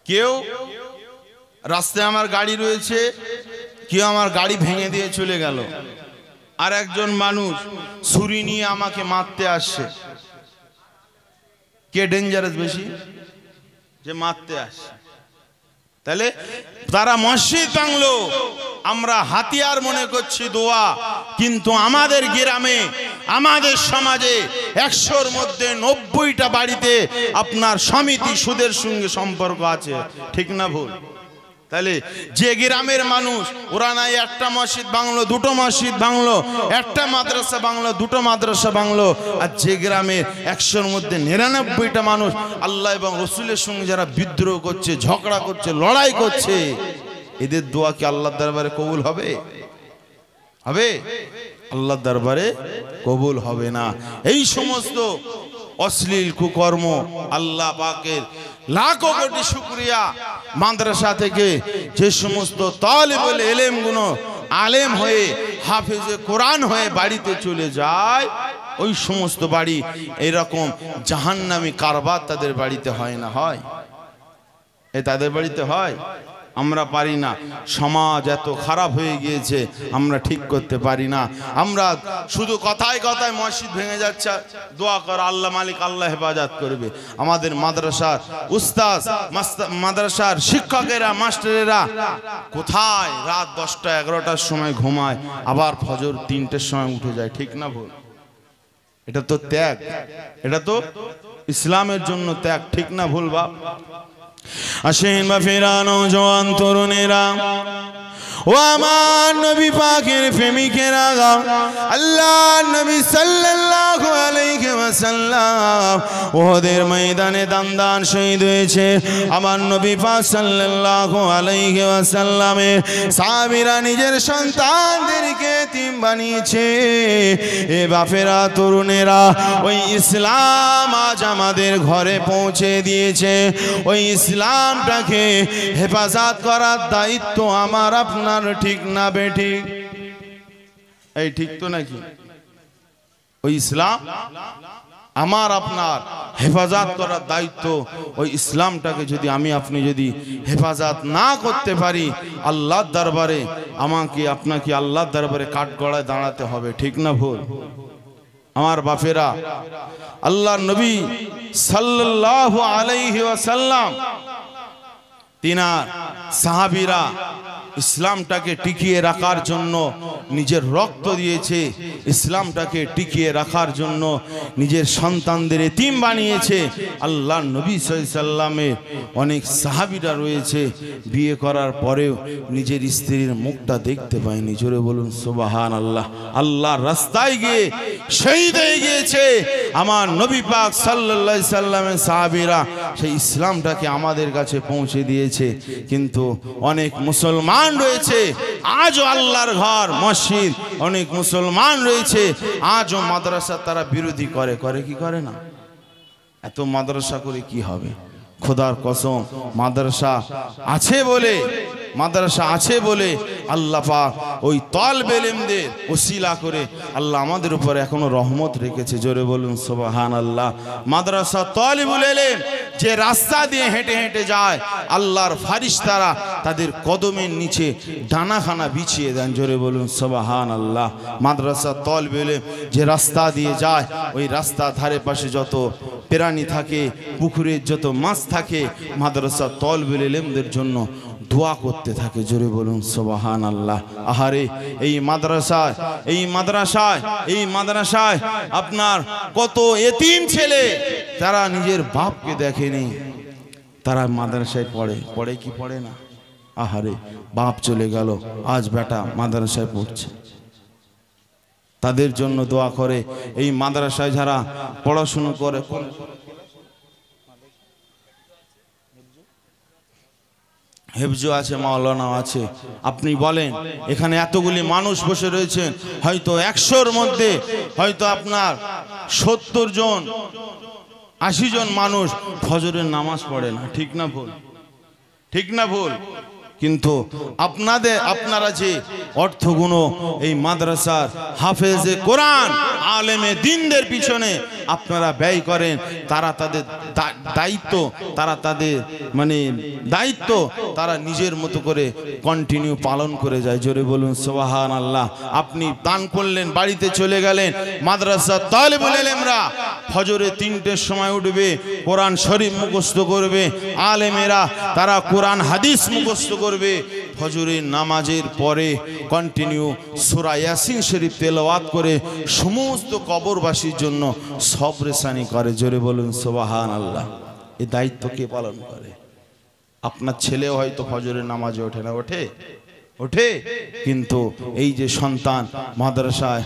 কেউ রাস্তায় আমার গাড়ি রয়েছে, কেউ আমার গাড়ি ভেঙে দিয়ে চলে গেল, আর একজন মানুষ ছুরি নিয়ে আমাকে মারতে আসছে। কে ডেঞ্জারাস বেশি? যে মারতে আসছে। তাহলে তারা মসজিদ ভাঙলো, আমরা হাতিয়ার মনে করছি দোয়া, কিন্তু আমাদের গ্রামে আমাদের সমাজে 100-র মধ্যে 90টা বাড়িতে আপনার সমিতি সুদের সঙ্গে সম্পর্ক আছে, ঠিক না ভুল? তাহলে যে গ্রামের মানুষ ওরা নাই একটা মসজিদ ভাঙলো, দুটো মসজিদ ভাঙলো, একটা মাদ্রাসা ভাঙলো, দুটো মাদ্রাসা ভাঙলো, আর যে গ্রামের 100-র মধ্যে 99টা মানুষ আল্লাহ এবং রসুলের সঙ্গে যারা বিদ্রোহ করছে, ঝগড়া করছে, লড়াই করছে, এদের দোয়া কি আল্লাহর দরবারে কবুল হবে? হবে? আল্লাহর দরবারে কবুল হবে না। এই সমস্ত অশ্লীল কুকর্ম আল্লাহ পাকের লাখো কোটি শুকরিয়া, মাদ্রাসা থেকে যে সমস্ত তালিবুল ইলম গুলো আলেম হয়ে হাফেজে কোরআন হয়ে বাড়িতে চলে যায়, ওই সমস্ত বাড়ি এরকম জাহান্নামী কারবার তাদের বাড়িতে হয় না? হয়? তাদের বাড়িতে হয়? আমরা পারি না। সমাজ এত খারাপ হয়ে গিয়েছে, আমরা ঠিক করতে পারি না। আমরা শুধু কথায় কথায় মসজিদ ভেঙে যাচ্ছে, দোয়া কর আল্লাহ মালিক আল্লাহ হেফাজত করবে। আমাদের মাদ্রাসার উস্তাদ, মাদ্রাসার শিক্ষকেরা, মাস্টারেরা কোথায় রাত 10টা 11টার সময় ঘুমায়, আবার ফজর 3টের সময় উঠে যায়, ঠিক না ভুল? এটা তো ত্যাগ, এটা তো ইসলামের জন্য ত্যাগ, ঠিক না ভুল বাপ? আসেন বা ফেরানো জওয়ান তরুণেরা, ও আমার নবী পাকের প্রেমিকেরা, আল্লাহ নবী সাল্লাল্লাহু আলাইহি ওয়াসাল্লাম ওহদের ময়দানে দান শহীদ হয়েছে। আমার নবী পাক সাল্লাল্লাহু আলাইহি ওয়াসাল্লামের সাহাবীরা নিজের সন্তানদেরকে এতিম বানিয়েছে। এ বাপেরা, তরুণেরা, ওই ইসলাম আজ আমাদের ঘরে পৌঁছে দিয়েছে। ওই ইসলামটাকে হেফাজত করার দায়িত্ব আমার আপনার, ঠিক না বেঠিক? এই ঠিক তো নাকি? ওই ইসলাম আমার আপনার হেফাজত করার দায়িত্ব। ওই ইসলামটাকে যদি আমি আপনি যদি হেফাজত না করতে পারি, আল্লাহর দরবারে আমাকে আপনাকে আল্লাহর দরবারে কাঠগড়ায় দাঁড়াতে হবে, ঠিক না ভুল? আমার বাপেরা, আল্লাহর নবী সাল্লাল্লাহু আলাইহি ওয়াসাল্লাম তিনার সাহাবীরা ইসলামটাকে টিকিয়ে রাখার জন্য নিজের রক্ত দিয়েছে, ইসলামটাকে টিকিয়ে রাখার জন্য নিজের সন্তানদের এতিম বানিয়েছে। আল্লাহর নবী সাল্লাল্লাহু আলাইহি ওয়াসাল্লামের অনেক সাহাবীরা রয়েছে, বিয়ে করার পরেও নিজের স্ত্রীর মুখটা দেখতে পায়নি। জোরে বলুন সুবহানাল্লাহ। আল্লাহর রাস্তায় গিয়ে শহীদ হয়ে গিয়েছে। আমার নবী পাক সাল্লাল্লাহু আলাইহি ওয়াসাল্লামের সাহাবীরা সেই ইসলামটাকে আমাদের কাছে পৌঁছে দিয়েছে। কিন্তু অনেক মুসলমান রয়েছে আজও আল্লাহর ঘর মসজিদ, অনেক মুসলমান রয়েছে আজও মাদ্রাসা তারা বিরোধী করে। করে কি করে না? এত মাদ্রাসা করে কি হবে? খোদার কসম, মাদ্রাসা আছে বলে আল্লাহ পাক ওই তালিবে ইলমদের ওসিলা করে আল্লাহ আমাদের উপর এখনো রহমত রেখেছে। জোরে বলুন সুবহানাল্লাহ। মাদ্রাসা তালিবুল ইলম যে রাস্তা দিয়ে হেঁটে হেঁটে যায়, আল্লাহর ফারিস্তারা তাদের কদমের নিচে ডানাখানা বিছিয়ে দেন। জোরে বলুন সুবহানাল্লাহ। মাদ্রাসা তালিবে ইলম যে রাস্তা দিয়ে যায়, ওই রাস্তা ধারে পাশে যত প্রাণী থাকে, পুকুরের যত মাছ থাকে, মাদ্রাসা তালিবে ইলমদের জন্য দোয়া করতে থাকে। জোরে বলুন সুবহানাল্লাহ। আহারে, এই মাদ্রাসায় আপনার কত এতিম ছেলে, তারা নিজের বাপকে দেখেনি, তারা মাদ্রাসায় পড়ে কি পড়ে না? আহারে, বাপ চলে গেল, আজ বেটা মাদ্রাসায় পড়ছে। তাদের জন্য দোয়া করে। এই মাদ্রাসায় যারা পড়াশুনো করে, হেফজো আছে, মাওলানা আছে, আপনি বলেন এখানে এতগুলি মানুষ বসে রয়েছেন, হয়তো 100-র মধ্যে হয়তো আপনার 70 জন 80 জন মানুষ ফজরের নামাজ পড়ে না, ঠিক না ভুল? ঠিক না ভুল? কিন্তু আপনারা যে অর্থগুলো এই মাদ্রাসার হাফেজে কোরআন আলেমে দ্বীনদের পিছনে আপনারা ব্যয় করেন, তারা তাদের দায়িত্ব তারা নিজের মতো করে কন্টিনিউ পালন করে যায়। জোরে বলুন সুবহানাল্লাহ। আপনি দান করলেন, বাড়িতে চলে গেলেন, মাদ্রাসা তালিবুল ইলমরা ফজরে 3টের সময় উঠবে, কোরআন শরীফ মুখস্থ করবে, আলেমেরা তারা কোরআন হাদিস মুখস্থ করবে, ফজরের নামাজের পরে কন্টিনিউ সূরা ইয়াসিন শরীফ তেলাওয়াত করে সমস্ত কবরবাসীর জন্য সবরেসানি করে। জোরে বলুন সুবহানাল্লাহ। এই দায়িত্ব কে পালন করে? আপনার ছেলেও হয়তো ফজরের নামাজে ওঠে না, ওঠে কিন্তু এই যে সন্তান মাদ্রাসায়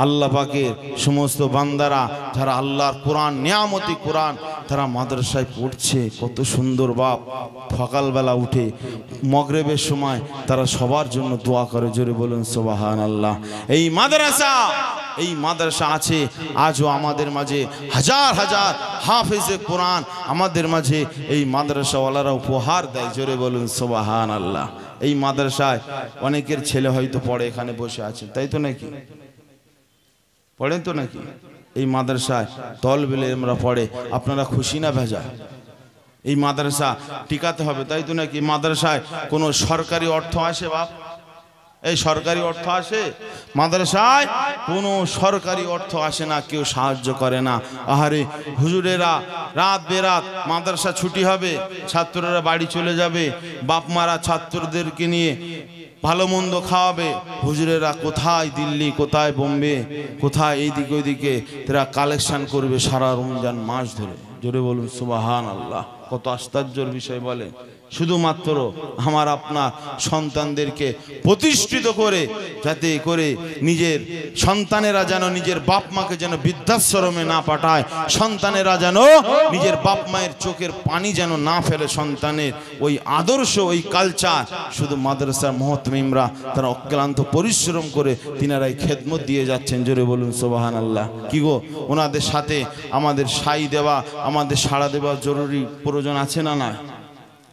আল্লাহ পাকের সমস্ত বান্দারা যারা আল্লাহর কোরআন নিয়ামতি কোরআন তারা মাদ্রাসায় পড়ছে, কত সুন্দর বাপ সকালবেলা উঠে মাগরিবের সময় তারা সবার জন্য দোয়া করে। জোরে বলুন সুবহানাল্লাহ। এই মাদ্রাসা আছে আজও আমাদের মাঝে, হাজার হাজার হাফেজে কোরআন আমাদের মাঝে এই মাদ্রাসাওয়ালারা উপহার দেয়। জোরে বলুন সুবহানাল্লাহ। এই মাদ্রাসায় অনেকের ছেলে হয়তো পড়ে, এখানে বসে আছে, তাই তো নাকি? পড়েন তো নাকি? এই মাদ্রাসায় তলবেলে আমরা পড়ে, আপনারা খুশি না ভেজা? এই মাদ্রাসা টিকাতে হবে, তাই তো নাকি? মাদ্রাসায় কোনো সরকারি অর্থ আসে বাপ? এই সরকারি অর্থ আসে? মাদ্রাসায় কোনো সরকারি অর্থ আসে না, কেউ সাহায্য করে না। আহারে হুজুরেরা রাত বেরাত মাদ্রাসা ছুটি হবে, ছাত্ররা বাড়ি চলে যাবে, বাপ মারা ছাত্রদেরকে নিয়ে ভালো মন্দ খাওয়াবে, হুজুরেরা কোথায় দিল্লি, কোথায় বোম্বে, কোথায় এইদিকে ওইদিকে তারা কালেকশন করবে সারা রমজান মাস ধরে। জোরে বলুন সুবহানাল্লাহ। কত আশ্চর্যের বিষয় বলে। শুধুমাত্র আমার আপনার সন্তানদেরকে প্রতিষ্ঠিত করে, যাতে করে নিজের সন্তানেরা যেন নিজের বাপ মাকে যেন বৃদ্ধাশ্রমে না পাঠায়, সন্তানেরা যেন নিজের বাপ মায়ের চোখের পানি যেন না ফেলে, সন্তানের ওই আদর্শ ওই কালচার শুধু মাদ্রাসার মুহতামিমরা তারা অক্লান্ত পরিশ্রম করে তিনারাই খেদমত দিয়ে যাচ্ছেন। জোরে বলুন সুবহানাল্লাহ। কি গো, ওনাদের সাথে আমাদের সাই দেওয়া, আমাদের সাড়া দেওয়া জরুরি প্রয়োজন আছে না? না।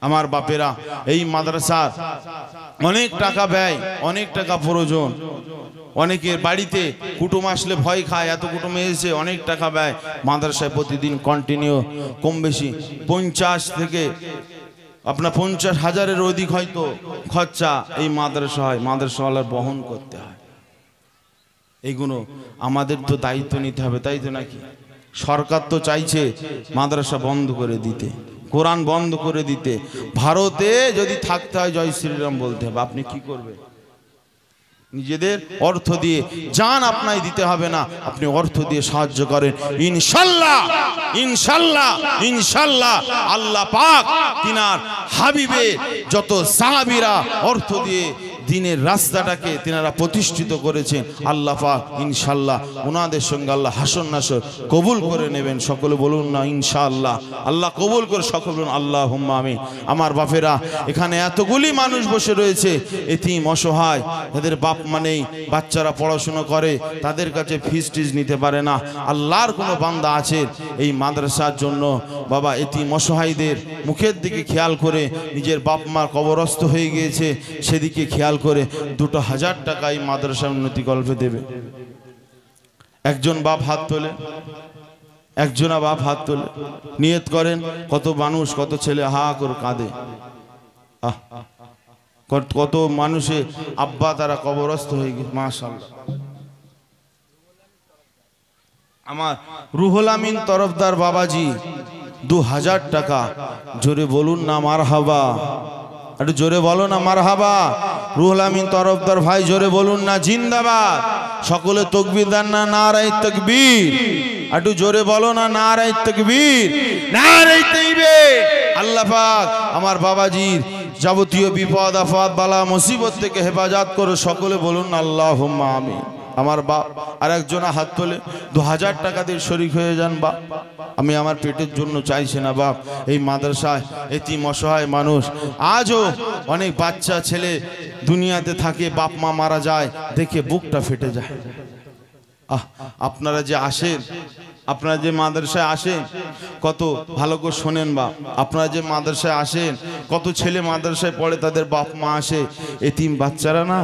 আমার বাপেরা এই মাদ্রাসার অনেক টাকা ব্যয়, অনেক টাকা প্রয়োজন। অনেকের বাড়িতে কুটুম আসলে ভয় খায়, এত কুটুম এসে অনেক টাকা ব্যয়। মাদ্রাসায় প্রতিদিন কন্টিনিউ কম বেশি 50 থেকে আপনার 50,000-এর অধিক হয়তো খরচা এই মাদ্রাসাওয়ালার বহন করতে হয়। এইগুলো আমাদের তো দায়িত্ব নিতে হবে, তাই তো নাকি? সরকার তো চাইছে মাদ্রাসা বন্ধ করে দিতে, কোরআন বন্ধ করে দিতে। ভারতে যদি থাকতে হয় জয় শ্রীরাম বলতে হবে। আপনি কি করবেন? নিজেদের অর্থ দিয়ে, জান আপনাই দিতে হবে না, আপনি অর্থ দিয়ে সাহায্য করেন। ইনশাল্লাহ ইনশাল্লাহ ইনশাল্লাহ আল্লাহ পাক তিনার হাবিবের যত সাহাবীরা অর্থ দিয়ে দিনের রাস্তাটাকে তিনারা প্রতিষ্ঠিত করেছেন, আল্লাহ পাক ইনশাল্লাহ ওনাদের সঙ্গে আল্লাহ হাসর নাসর কবুল করে নেবেন। সকলে বলুন না ইনশাআল্লাহ। আল্লাহ কবুল করে, সকলে বলুন আল্লাহুম্মা আমিন। আমার বাপেরা, এখানে এতগুলি মানুষ বসে রয়েছে, এতিম অসহায়, তাদের বাপ মানেই, বাচ্চারা পড়াশোনা করে, তাদের কাছে ফিস টিস নিতে পারে না। আল্লাহর কোনো বান্দা আছে এই মাদ্রাসার জন্য বাবা এতিম অসহায়দের মুখের দিকে খেয়াল করে, নিজের বাপ মা কবরস্থ হয়ে গিয়েছে সেদিকে খেয়াল করে 2,000 টাকা এই মাদ্রাসা উন্নতি কল্পে দেবে। একজন বাপ হাত তোলে, একজনা বাপ হাত তোলে, নিয়ত করেন। কত মানুষ, কত ছেলে হা করে কাঁদে। কত মানুষে আব্বা তারা কবরস্থ হয়ে গেছে। মাশাআল্লাহ। আমার রুহুল আমিন তরফদার বাবাজি 2,000 টাকা। জোরে বলুন না মারহাবা। একটু জোরে বলো না মারহাবা। রুহুল আমিন তরফদার ভাই জোরে বলুন না জিন্দাবাদ। সকলে তাকবীর দেন না, নারায়ে তাকবীর। একটু জোরে বলো না নারায়ে তাকবীর, নারায়ে তাকবীর। আল্লাহ পাক আমার বাবাজির যাবতীয় বিপদ আফাত বালা মুসিবত থেকে হেফাজত করো। সকলে বলুন আল্লাহুম্মা আমিন। আমার বাপ আর একজনা হাত তোলে 2,000 টাকা দিয়ে শরীক হয়ে যান। বাপ, আমি আমার পেটের জন্য চাইছি না বাপ, এই মাদ্রাসায় এতিম অসহায় মানুষ, আজও অনেক বাচ্চা ছেলে দুনিয়াতে থাকে, বাপ মা মারা যায়, দেখে বুকটা ফেটে যায়। আপনারা যে আসেন আপনারা যে মাদ্রাসায় আসেন কত ভালো করে শোনেন বাপ, আপনারা যে মাদ্রাসায় আসেন কত ছেলে মাদ্রাসায় পড়ে, তাদের বাপ মা আসে, এতিম বাচ্চারা না,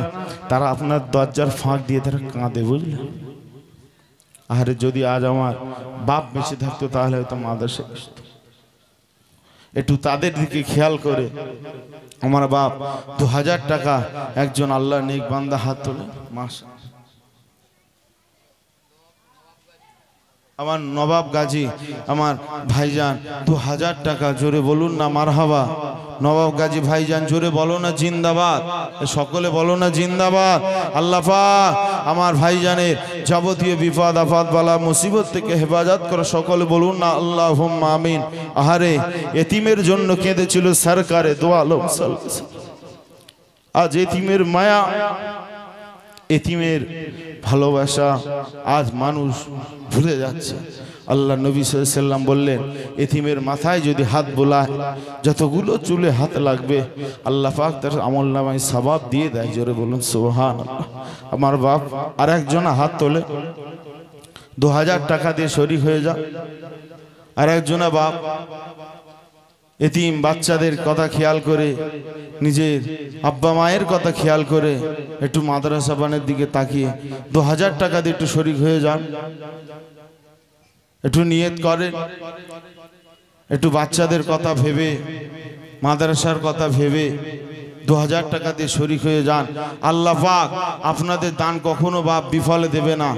তারা আপনার দরজার ফাঁক দিয়ে তারা কাঁদে, বুঝলেন? আরে যদি আজ আমার বাপ বেঁচে থাকতো তাহলে হয়তো মাদ্রাসায় আসতো। একটু তাদের দিকে খেয়াল করে। আমার বাপ 2000 টাকা একজন আল্লাহ নেক বান্দা হাত তোলে, মাশাআল্লাহ। আমার নবাব গাজী আমার ভাইজান 2000 টাকা, জোরে বলুন না মারহাবা। নবাব গাজী ভাইজান জোরে বলো না জিন্দাবাদ, সকলে বলো না জিন্দাবাদ। আল্লাহ পাক আমার ভাইজানের যাবতীয় বিপদ আপদ বালা মুসিবত থেকে হেফাজত করে, সকলে বলুন না আল্লাহুম্মা আমিন। আহারে এতিমের জন্য কেঁদেছিল সরকারে দো আলম সাল্লাল্লাহু আলাইহি ওয়াসাল্লাম। আজ এতিমের মায়া, এতিমের ভালোবাসা আজ মানুষ ভুলে যাচ্ছে। আল্লাহ নবী সাল্লাল্লাহু আলাইহি ওয়াসাল্লাম বললেন, এতিমের মাথায় যদি হাত বোলায় যতগুলো চুলে হাত লাগবে আল্লাহ পাক তার আমলনামায় সওয়াব দিয়ে দেয়। জোরে বলুন সুবহানাল্লাহ। আমার বাপ আর একজন হাত তোলে, 2000 টাকা দিয়ে শরীক হয়ে যা। আর একজন বাপ এতিম বাচ্চাদের কথা খেয়াল করে, নিজের আব্বা মায়ের কথা খেয়াল করে একটু মাদ্রাসা বানের দিকে তাকিয়ে 2000 টাকা দিয়ে একটু শরীক হয়ে যান, একটু নিয়ত করেন, একটু বাচ্চাদের কথা ভেবে, মাদ্রাসার কথা ভেবে 2000 টাকা দিয়ে শরীক হয়ে যান। আল্লাহ পাক আপনাদের দান কখনো বাপ বিফলে দেবে না।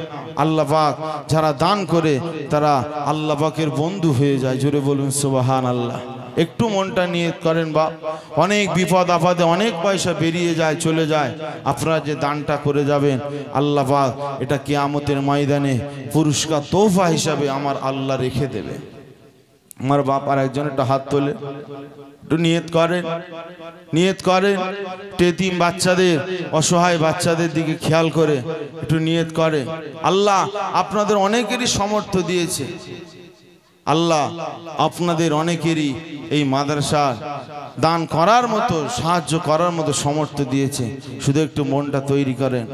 আল্লাহ পাক যারা দান করে তারা আল্লাহ পাকের বন্ধু হয়ে যায়। জোরে বলুন সুবহানাল্লাহ। একটু মনটা নিয়ত করেন বাপ, অনেক বিপদ আপদে অনেক পয়সা বেরিয়ে যায়, চলে যায়, আপনারা যে দানটা করে যাবেন আল্লাহ পাক এটা কিয়ামতের ময়দানে পুরস্কার তোহফা হিসাবে আমার আল্লাহ রেখে দেবে। আমার বাপ আর একজন একটা হাত তোলে, একটু নিয়ত করেন, নিয়ত করেন, এতিম বাচ্চাদের অসহায় বাচ্চাদের দিকে খেয়াল করে একটু নিয়ত করে। আল্লাহ আপনাদের অনেকেরই সামর্থ্য দিয়েছে, আল্লাহ আপনাদের অনেকেরই এই মাদ্রাসার দান করার মতো, সাহায্য করার মতো সামর্থ্য দিয়েছে। শুধু একটু মনটা তৈরি করেন।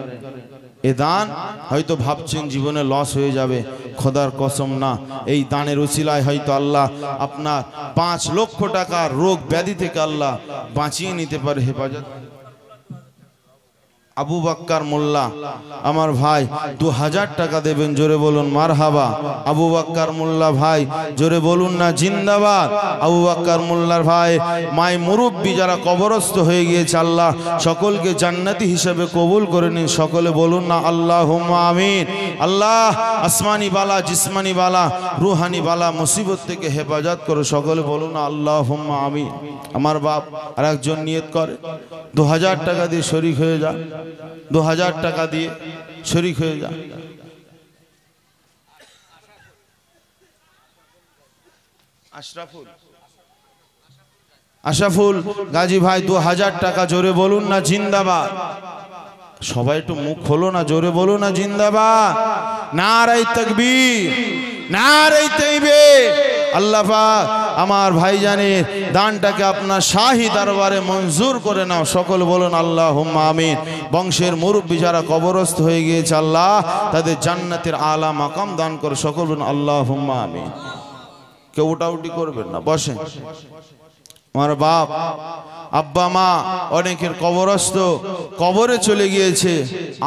এ দান হয়তো ভাবছেন জীবনে লস হয়ে যাবে, খোদার কসম না। এই দানের উসিলায় হয়তো আল্লাহ আপনার 5 লক্ষ টাকার রোগ ব্যাধি থেকে আল্লাহ বাঁচিয়ে নিতে পারে, হেফাজত। আবু বকর মোল্লা আমার ভাই 2000 টাকা দেবেন, জোরে বলুন মারহাবা। আবু বকর মোল্লা ভাই জোরে বলুন না জিন্দাবাদ। আবু বকর মোল্লার ভাই মাই মুরব্বি যারা কবরস্থ হয়ে গিয়েছে আল্লাহ সকলকে জান্নাতি হিসেবে কবুল করে নিন, সকলে বলুন না আল্লাহুম্মা আমিন। আল্লাহ আসমানি বালা জিসমানি বালা রুহানি বালা মুসিবত থেকে হেফাজত করো, সকলে বলুন না আল্লাহুম্মা আমিন। আমার বাপ আর একজন নিয়ত করে 2000 টাকা দিয়ে শরীক হয়ে যা, 2000 টাকা দিয়ে শরীক হয়ে যা। আশরাফুল গাজী ভাই 2000 টাকা, জোরে বলুন না জিন্দাবাদ। সবাই একটু মুখ খোলো না, জোরে বলুন না জিন্দাবাদ। নারে তাকবীর, নারে তাকবীর। আল্লাহ পাক আমার ভাইজানের দানটাকে আপনার শাহী দরবারে মঞ্জুর করে নাও, সকল বলুন আল্লাহুম্মা আমিন। বংশের মুরব্বী যারা কবরস্থ হয়ে গিয়েছে আল্লাহ তাদের জান্নাতের আলা মাকাম দান করে, সকল বলুন আল্লাহুম্মা আমিন। কেউ উঠাউটি করবেন না, বসেন। আমার বাপ আব্বা মা অনেকের কবরস্থ, কবরে চলে গিয়েছে,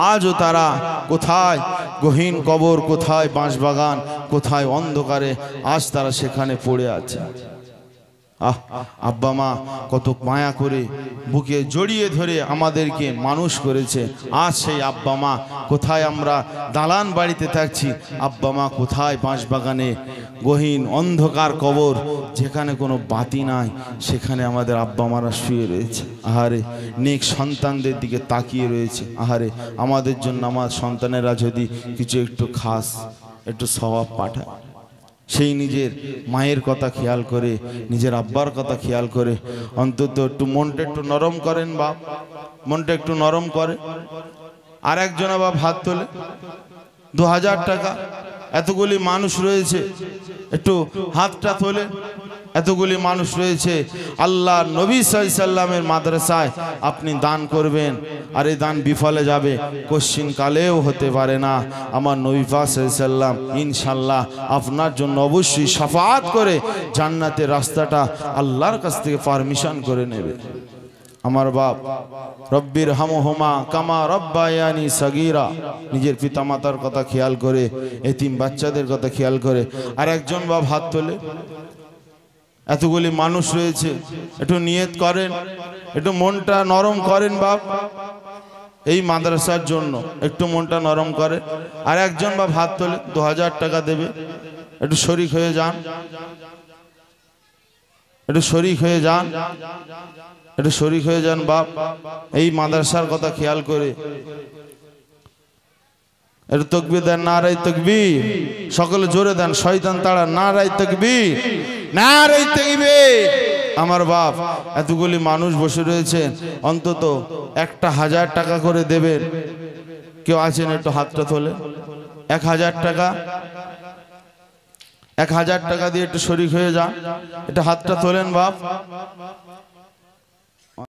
আজও তারা কোথায় গহীন কবর, কোথায় বাঁশবাগান, কোথায় অন্ধকারে, আজ তারা সেখানে পড়ে আছে। আব্বা মা কত মায়া করে বুকে জড়িয়ে ধরে আমাদেরকে মানুষ করেছে, আজ সেই আব্বা মা কোথায়? আমরা দালান বাড়িতে থাকছি, আব্বা মা কোথায়? বাঁশবাগানে গহীন অন্ধকার কবর, যেখানে কোনো বাতি নাই, সেখানে আমাদের আব্বা মারা শুয়ে রয়েছে। আহারে নেক সন্তানদের দিকে তাকিয়ে রয়েছে। আহারে আমাদের জন্য আমার সন্তানেরা যদি কিছু একটু খাস, একটু সওয়াব পাঠায়, সেই নিজের মায়ের কথা খেয়াল করে, নিজের আব্বার কথা খেয়াল করে অন্তত একটু মনটা একটু নরম করেন বাপ, মনটা একটু নরম করে। আর একজন বাপ হাত তোলে 2000 টাকা, এতগুলি মানুষ রয়েছে, একটু হাতটা তোলে এতগুলি মানুষ রয়েছে, আল্লাহ নবী সাল্লাল্লাহু আলাইহি সাল্লামের মাদ্রাসায় আপনি দান করবেন, আর এই দান বিফলে যাবে কোশ্চিন কালেও হতে পারে না। আমার নবী পাক সাল্লাল্লাহু আলাইহি সাল্লাম ইনশাআল্লাহ আপনার জন্য অবশ্যই শাফাআত করে জান্নাতের রাস্তাটা আল্লাহর কাছ থেকে পারমিশন করে নেবে। আমার বাপ রব্বির হামহুমা কামা রব্বায়ানি সাগীরা, নিজের পিতামাতার কথা খেয়াল করে, এতিম বাচ্চাদের কথা খেয়াল করে। আর একজন বাপ হাত তোলে, এতগুলি মানুষ রয়েছে, একটু নিয়ত করেন, একটু মনটা নরম করেন বাপ, এই মাদ্রাসার জন্য একটু মনটা নরম করে। আর একজন বাপ হাত তোলে 2000 টাকা দেবে, একটু শরীক হয়ে যান, একটু শরীক হয়ে যান, একটু শরীক হয়ে যান বাপ, এই মাদ্রাসার কথা খেয়াল করে। একটু তাকবীর দেন, নারায়ে তাকবীর, সকলে জোরে দেন, শয়তান তাড়া, নারায়ে তাকবীর, নারায়ে তাকবীর। আমার বাপ এতগুলি মানুষ বসে রয়েছেন, অন্তত 1000 টাকা করে দেবেন। কেউ আছেন একটু হাতটা তোলে, 1000 টাকা, 1000 টাকা দিয়ে একটু শরীক হয়ে যান, এটা হাতটা তোলেন বাপ।